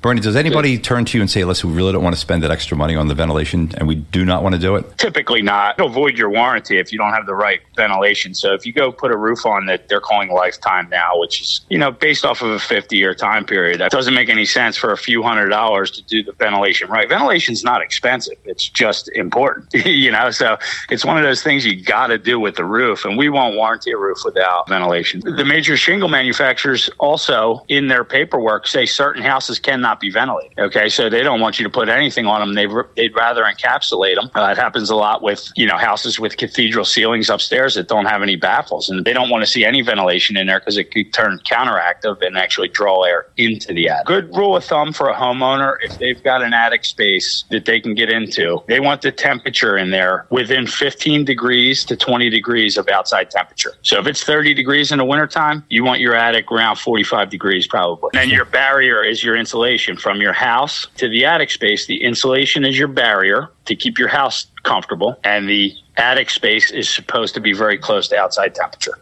Bernie, does anybody turn to you and say, listen, we really don't want to spend that extra money on the ventilation and we do not want to do it? Typically not. It'll void your warranty if you don't have the right ventilation. So if you go put a roof on that they're calling lifetime now, which is, based off of a 50-year time period, that doesn't make any sense for a few $100s to do the ventilation right. Ventilation's not expensive. It's just important, so it's one of those things you got to do with the roof. And we won't warranty a roof without ventilation. The major shingle manufacturers also in their paperwork say certain houses cannot be ventilated. Okay, so they don't want you to put anything on them. They'd rather encapsulate them. It happens a lot with houses with cathedral ceilings upstairs that don't have any baffles, and they don't want to see any ventilation in there because it could turn counteractive and actually draw air into the attic. Good rule of thumb for a homeowner: if they've got an attic space that they can get into, they want the temperature in there within 15 degrees to 20 degrees of outside temperature. So if it's 30 degrees in the wintertime, you want your attic around 45 degrees probably. And your barrier is your insulation. From your house to the attic space, the insulation is your barrier to keep your house comfortable, and the attic space is supposed to be very close to outside temperature.